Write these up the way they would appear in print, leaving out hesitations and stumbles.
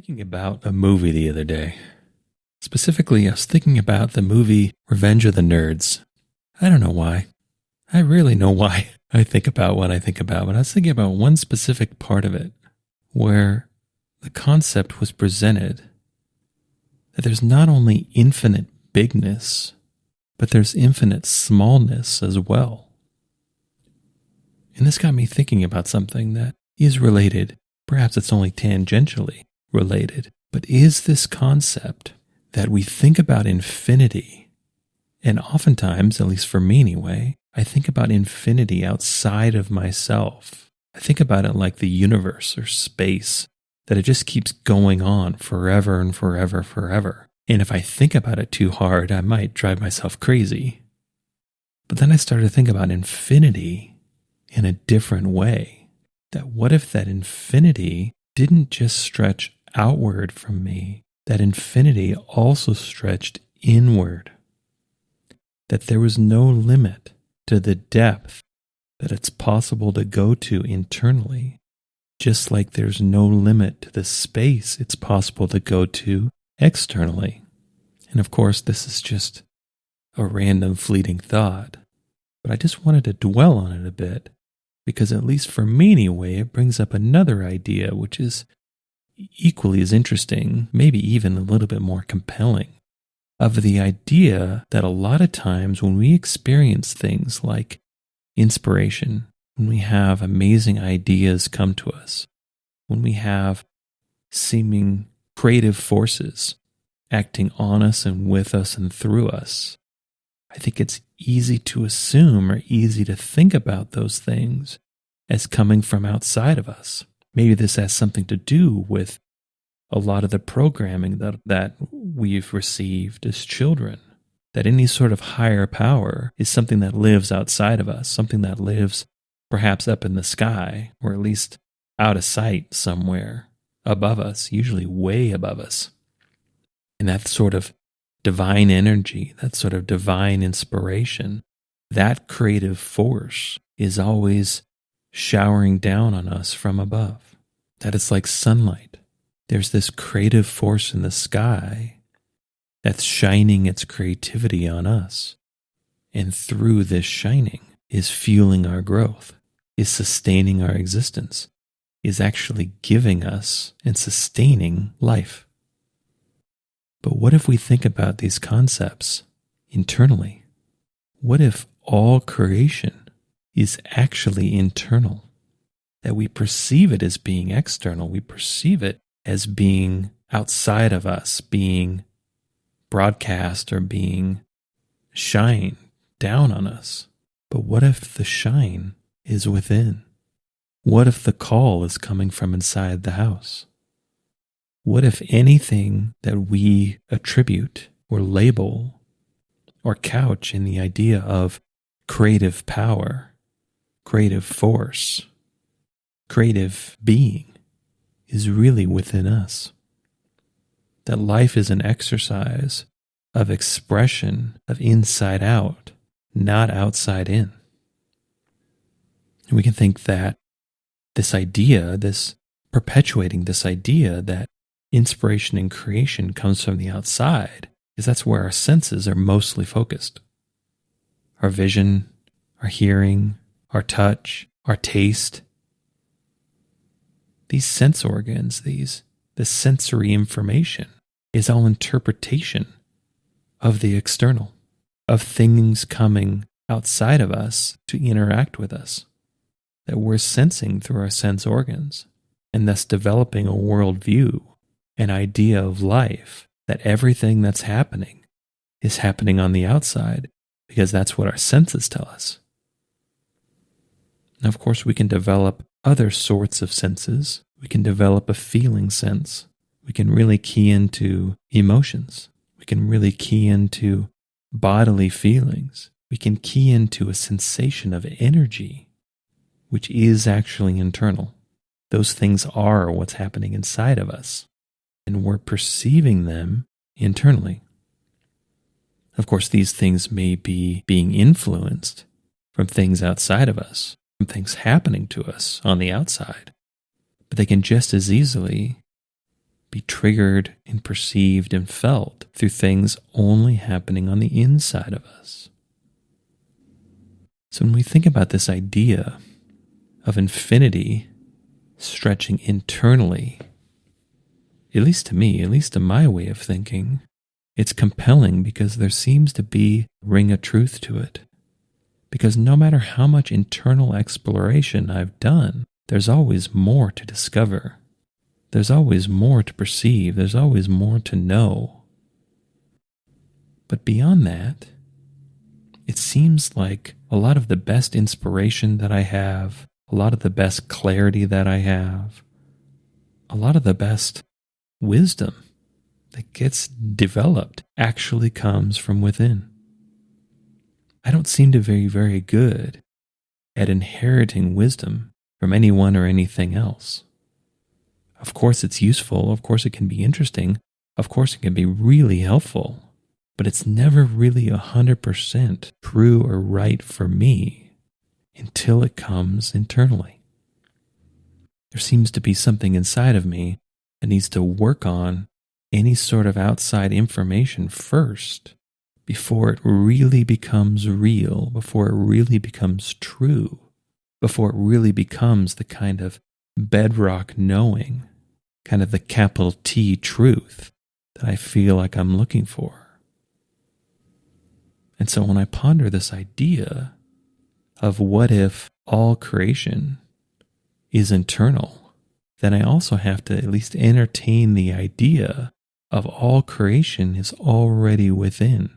thinking about a movie the other day. Specifically, I was thinking about the movie Revenge of the Nerds. I don't know why. I really know why I think about what I think about, but I was thinking about one specific part of it where the concept was presented that there's not only infinite bigness, but there's infinite smallness as well. And this got me thinking about something that is related. Perhaps it's only tangentially related, but is this concept that we think about infinity, and oftentimes, at least for me anyway, I think about infinity outside of myself. I think about it like the universe or space, that it just keeps going on forever and forever, forever. And if I think about it too hard, I might drive myself crazy. But then I started to think about infinity in a different way. That what if that infinity didn't just stretch outward from me, that infinity also stretched inward? That there was no limit to the depth that it's possible to go to internally, just like there's no limit to the space it's possible to go to externally. And of course, this is just a random fleeting thought, but I just wanted to dwell on it a bit, because at least for me anyway, it brings up another idea which is equally as interesting, maybe even a little bit more compelling, of the idea that a lot of times when we experience things like inspiration, when we have amazing ideas come to us, when we have seeming creative forces acting on us and with us and through us, I think it's easy to assume or easy to think about those things as coming from outside of us. Maybe this has something to do with a lot of the programming that we've received as children, that any sort of higher power is something that lives outside of us, something that lives perhaps up in the sky, or at least out of sight somewhere above us, usually way above us. And that sort of divine energy, that sort of divine inspiration, that creative force is always showering down on us from above. That it's like sunlight. There's this creative force in the sky that's shining its creativity on us. And through this shining is fueling our growth, is sustaining our existence, is actually giving us and sustaining life. But what if we think about these concepts internally? What if all creation is actually internal? That we perceive it as being external, we perceive it as being outside of us, being broadcast or being shine down on us. But what if the shine is within? What if the call is coming from inside the house? What if anything that we attribute or label or couch in the idea of creative power, creative force, creative being is really within us? That life is an exercise of expression of inside out, not outside in. And we can think that this idea, this perpetuating this idea that inspiration and creation comes from the outside, because that's where our senses are mostly focused. Our vision, our hearing, our touch, our taste. These sense organs, this sensory information is all interpretation of the external, of things coming outside of us to interact with us, that we're sensing through our sense organs, and thus developing a worldview, an idea of life, that everything that's happening is happening on the outside because that's what our senses tell us. Now, of course, we can develop other sorts of senses. We can develop a feeling sense. We can really key into emotions. We can really key into bodily feelings. We can key into a sensation of energy, which is actually internal. Those things are what's happening inside of us, and we're perceiving them internally. Of course, these things may be being influenced from things outside of us, from things happening to us on the outside, but they can just as easily be triggered and perceived and felt through things only happening on the inside of us. So when we think about this idea of infinity stretching internally, at least to me, at least to my way of thinking, it's compelling because there seems to be a ring of truth to it. Because no matter how much internal exploration I've done, there's always more to discover. There's always more to perceive. There's always more to know. But beyond that, it seems like a lot of the best inspiration that I have, a lot of the best clarity that I have, a lot of the best wisdom that gets developed actually comes from within. I don't seem to be very good at inheriting wisdom from anyone or anything else. Of course it's useful, of course it can be interesting, of course it can be really helpful, but it's never really 100% true or right for me until it comes internally. There seems to be something inside of me that needs to work on any sort of outside information first before it really becomes real, before it really becomes true, before it really becomes the kind of bedrock knowing, kind of the capital T truth that I feel like I'm looking for. And so when I ponder this idea of what if all creation is internal, then I also have to at least entertain the idea of all creation is already within.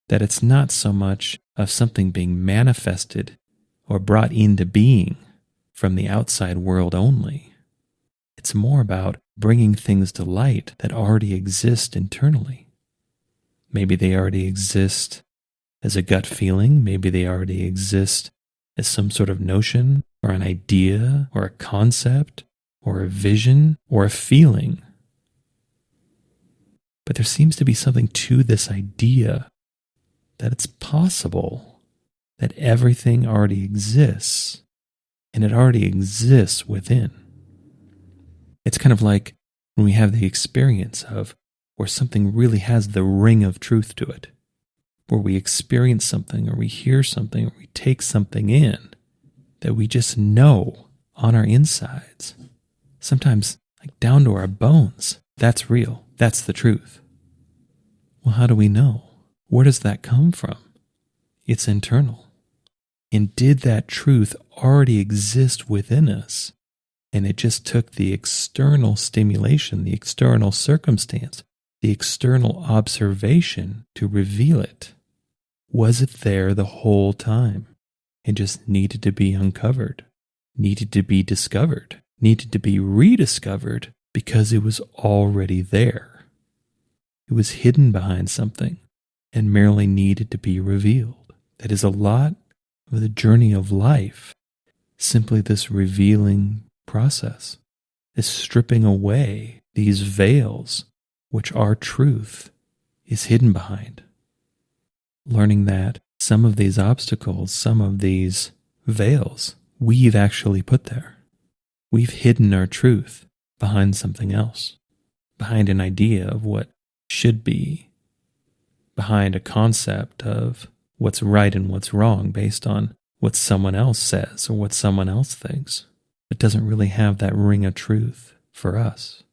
That it's not so much of something being manifested or brought into being from the outside world only. It's more about bringing things to light that already exist internally. Maybe they already exist as a gut feeling. Maybe they already exist as some sort of notion or an idea or a concept or a vision or a feeling. But there seems to be something to this idea that it's possible that everything already exists, and it already exists within. It's kind of like when we have the experience of where something really has the ring of truth to it, where we experience something or we hear something or we take something in that we just know on our insides, sometimes like down to our bones. That's real. That's the truth. Well, how do we know? Where does that come from? It's internal. And did that truth already exist within us? And it just took the external stimulation, the external circumstance, the external observation to reveal it. Was it there the whole time? It just needed to be uncovered, needed to be discovered, needed to be rediscovered because it was already there. It was hidden behind something and merely needed to be revealed. That is a lot of the journey of life, simply this revealing process, this stripping away these veils which our truth is hidden behind. Learning that some of these obstacles, some of these veils, we've actually put there. We've hidden our truth behind something else, behind an idea of what should be, behind a concept of what's right and what's wrong based on what someone else says or what someone else thinks. It doesn't really have that ring of truth for us.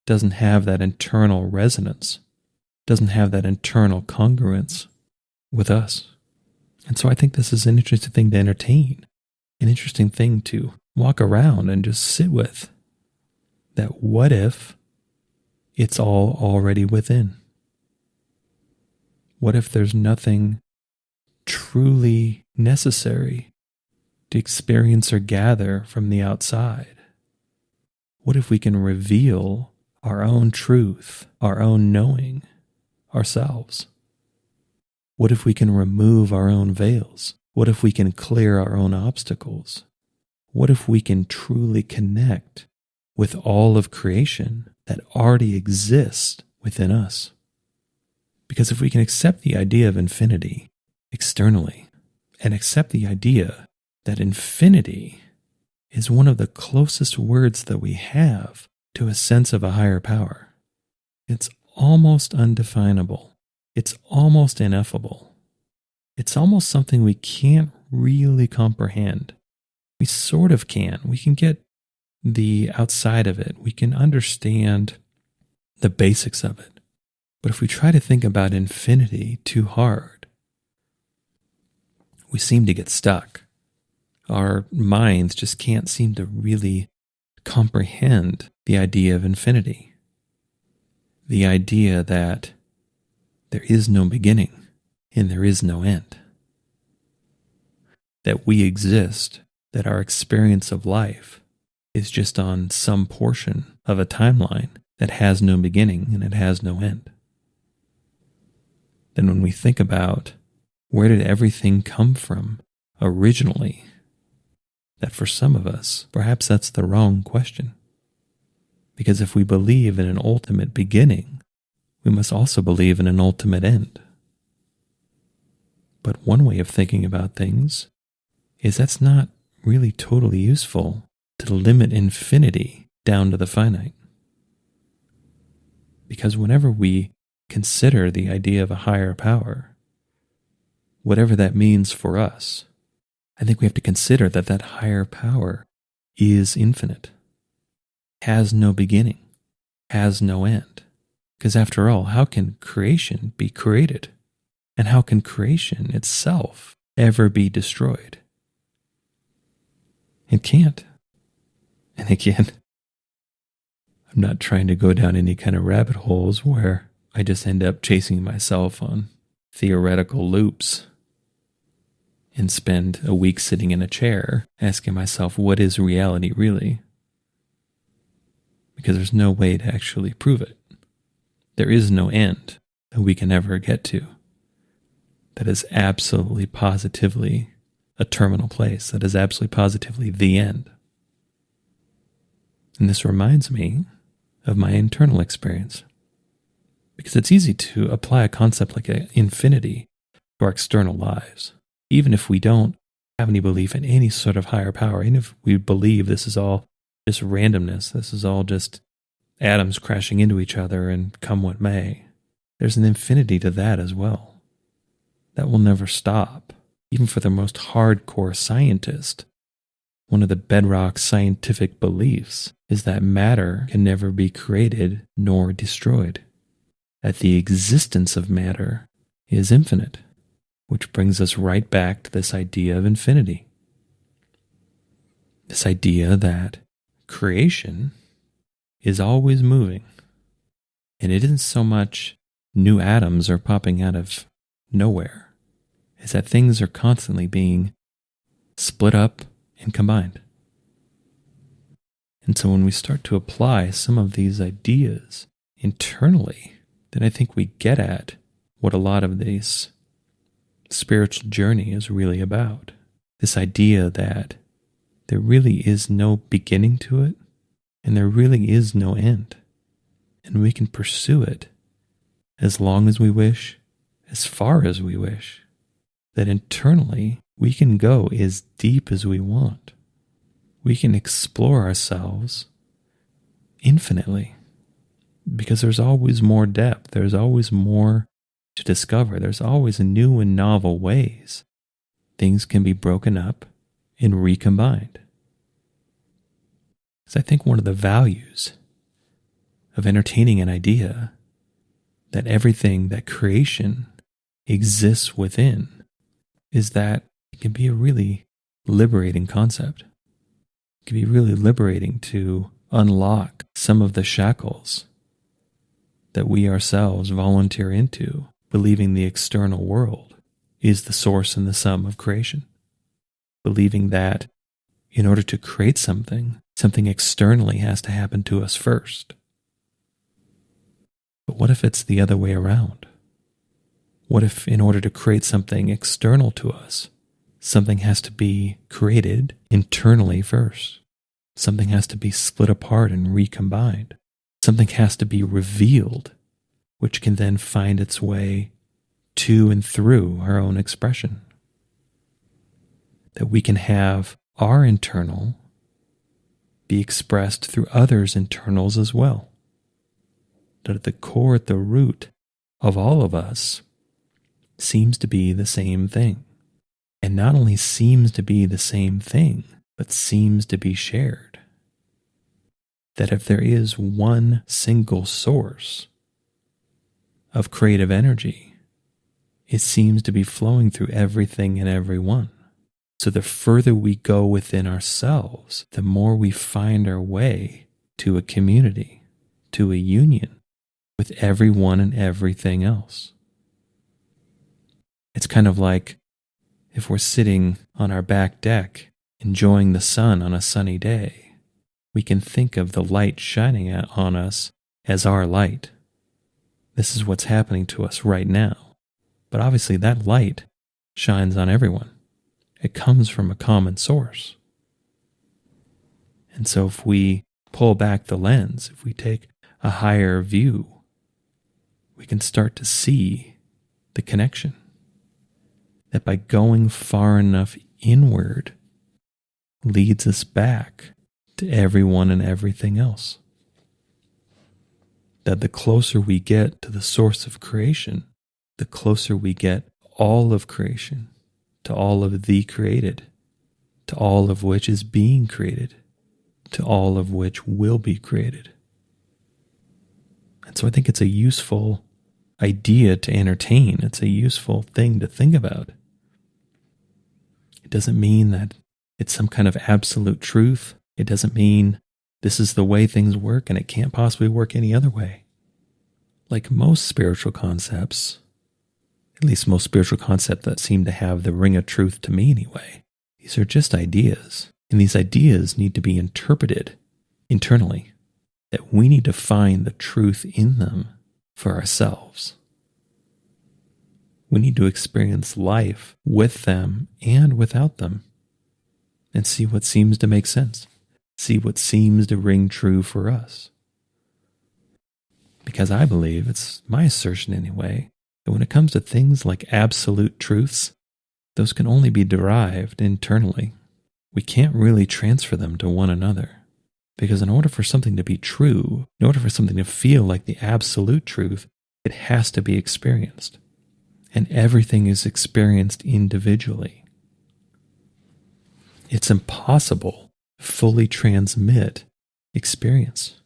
It doesn't have that internal resonance. It doesn't have that internal congruence with us. And so I think this is an interesting thing to entertain, an interesting thing to walk around and just sit with. That what if it's all already within? What if there's nothing truly necessary to experience or gather from the outside? What if we can reveal our own truth, our own knowing, ourselves? What if we can remove our own veils? What if we can clear our own obstacles? What if we can truly connect with all of creation that already exists within us? Because if we can accept the idea of infinity externally and accept the idea that infinity is one of the closest words that we have to a sense of a higher power. It's almost undefinable. It's almost ineffable. It's almost something we can't really comprehend. We sort of can. We can get the outside of it. We can understand the basics of it. But if we try to think about infinity too hard, we seem to get stuck. Our minds just can't seem to really comprehend the idea of infinity. The idea that there is no beginning and there is no end. That we exist, that our experience of life is just on some portion of a timeline that has no beginning and it has no end. Then when we think about where did everything come from originally, that for some of us, perhaps that's the wrong question. Because if we believe in an ultimate beginning, we must also believe in an ultimate end. But one way of thinking about things is that's not really totally useful to limit infinity down to the finite. Because whenever we consider the idea of a higher power, whatever that means for us, I think we have to consider that that higher power is infinite, has no beginning, has no end. Because after all, how can creation be created? And how can creation itself ever be destroyed? It can't. And again, I'm not trying to go down any kind of rabbit holes where I just end up chasing myself on theoretical loops and spend a week sitting in a chair asking myself, what is reality really? Because there's no way to actually prove it. There is no end that we can ever get to. That is absolutely positively a terminal place. That is absolutely positively the end. And this reminds me of my internal experience. Because it's easy to apply a concept like infinity to our external lives. Even if we don't have any belief in any sort of higher power, even if we believe this is all just randomness, this is all just atoms crashing into each other and come what may, there's an infinity to that as well. That will never stop. Even for the most hardcore scientist, one of the bedrock scientific beliefs is that matter can never be created nor destroyed. That the existence of matter is infinite, which brings us right back to this idea of infinity. This idea that creation is always moving, and it isn't so much new atoms are popping out of nowhere, is that things are constantly being split up and combined. And so when we start to apply some of these ideas internally, then I think we get at what a lot of this spiritual journey is really about. This idea that there really is no beginning to it, and there really is no end. And we can pursue it as long as we wish, as far as we wish. That internally, we can go as deep as we want. We can explore ourselves infinitely. Because there's always more depth. There's always more to discover. There's always new and novel ways things can be broken up and recombined. Because I think one of the values of entertaining an idea that everything that creation exists within is that it can be a really liberating concept. It can be really liberating to unlock some of the shackles that we ourselves volunteer into, believing the external world is the source and the sum of creation. Believing that in order to create something, something externally has to happen to us first. But what if it's the other way around? What if in order to create something external to us, something has to be created internally first? Something has to be split apart and recombined. Something has to be revealed, which can then find its way to and through our own expression. That we can have our internal be expressed through others' internals as well. That at the core, at the root of all of us, seems to be the same thing. And not only seems to be the same thing, but seems to be shared. That if there is one single source of creative energy, it seems to be flowing through everything and everyone. So the further we go within ourselves, the more we find our way to a community, to a union with everyone and everything else. It's kind of like if we're sitting on our back deck, enjoying the sun on a sunny day, we can think of the light shining on us as our light. This is what's happening to us right now. But obviously that light shines on everyone. It comes from a common source. And so if we pull back the lens, if we take a higher view, we can start to see the connection. That by going far enough inward leads us back to everyone and everything else. That the closer we get to the source of creation, the closer we get all of creation, to all of the created, to all of which is being created, to all of which will be created. And so I think it's a useful idea to entertain. It's a useful thing to think about. It doesn't mean that it's some kind of absolute truth. It doesn't mean this is the way things work and it can't possibly work any other way. Like most spiritual concepts, at least most spiritual concepts that seem to have the ring of truth to me anyway, these are just ideas. And these ideas need to be interpreted internally. That we need to find the truth in them for ourselves. We need to experience life with them and without them and see what seems to make sense. See what seems to ring true for us. Because I believe, it's my assertion anyway, that when it comes to things like absolute truths, those can only be derived internally. We can't really transfer them to one another. Because in order for something to be true, in order for something to feel like the absolute truth, it has to be experienced. And everything is experienced individually. It's impossible to fully transmit experience.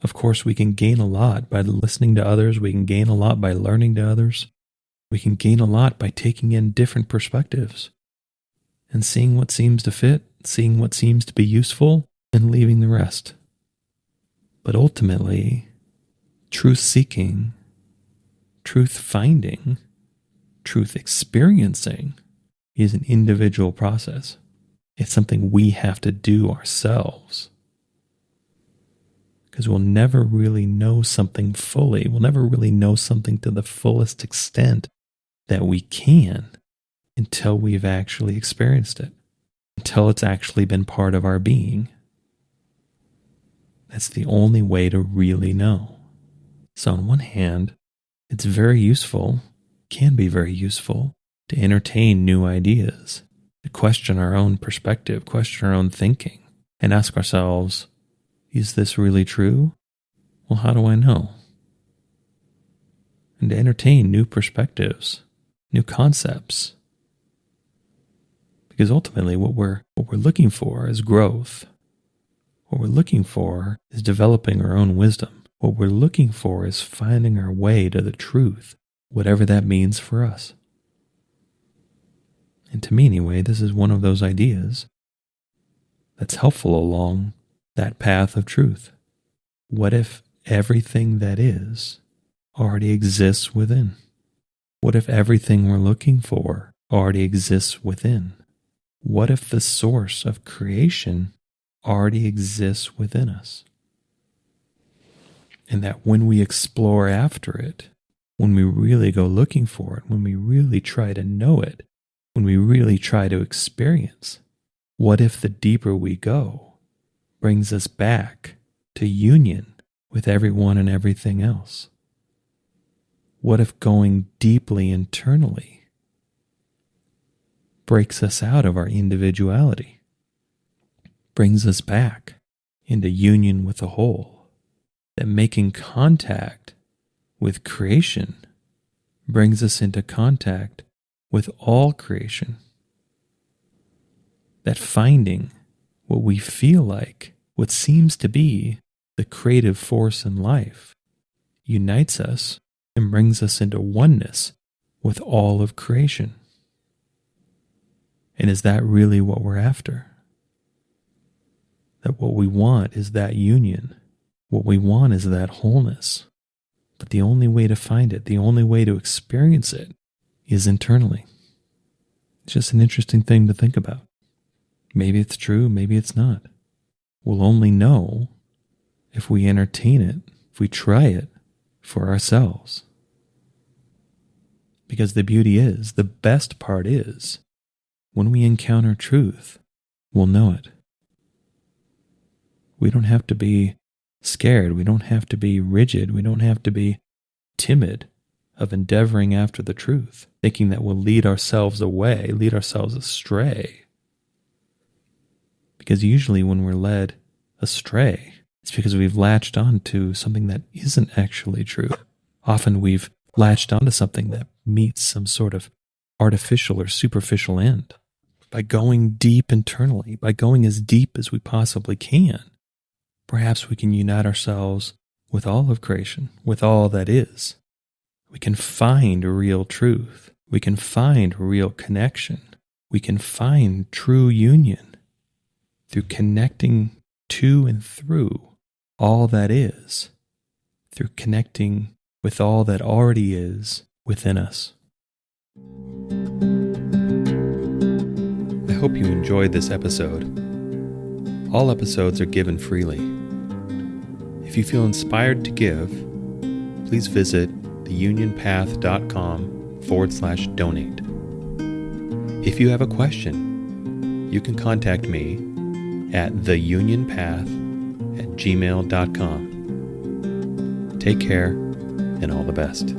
Of course, we can gain a lot by listening to others. We can gain a lot by learning to others. We can gain a lot by taking in different perspectives and seeing what seems to fit, seeing what seems to be useful, and leaving the rest. But ultimately, truth-seeking, truth-finding, truth-experiencing is an individual process. It's something we have to do ourselves. Because we'll never really know something fully. We'll never really know something to the fullest extent that we can until we've actually experienced it. Until it's actually been part of our being. That's the only way to really know. So on one hand, it's very useful, can be very useful, to entertain new ideas, to question our own perspective, question our own thinking, and ask ourselves, is this really true? Well, how do I know? And to entertain new perspectives, new concepts. Because ultimately what we're looking for is growth. What we're looking for is developing our own wisdom. What we're looking for is finding our way to the truth, whatever that means for us. And to me anyway, this is one of those ideas that's helpful along that path of truth. What if everything that is already exists within? What if everything we're looking for already exists within? What if the source of creation already exists within us? And that when we explore after it, when we really go looking for it, when we really try to know it, when we really try to experience, what if the deeper we go brings us back to union with everyone and everything else? What if going deeply internally breaks us out of our individuality, brings us back into union with the whole. That making contact with creation brings us into contact with all creation. That finding what we feel like, what seems to be the creative force in life, unites us and brings us into oneness with all of creation. And is that really what we're after? That what we want is that union. What we want is that wholeness. But the only way to find it, the only way to experience it, is internally. It's just an interesting thing to think about. Maybe it's true, maybe it's not. We'll only know if we entertain it, if we try it for ourselves. Because the beauty is, the best part is, when we encounter truth, we'll know it. We don't have to be scared. We don't have to be rigid. We don't have to be timid of endeavoring after the truth, thinking that we'll lead ourselves away, lead ourselves astray. Because usually when we're led astray, it's because we've latched on to something that isn't actually true. Often we've latched onto something that meets some sort of artificial or superficial end. By going deep internally, by going as deep as we possibly can, perhaps we can unite ourselves with all of creation, with all that is. We can find real truth. We can find real connection. We can find true union through connecting to and through all that is, through connecting with all that already is within us. I hope you enjoyed this episode. All episodes are given freely. If you feel inspired to give, please visit theunionpath.com/donate. If you have a question, you can contact me at theunionpath@gmail.com. Take care and all the best.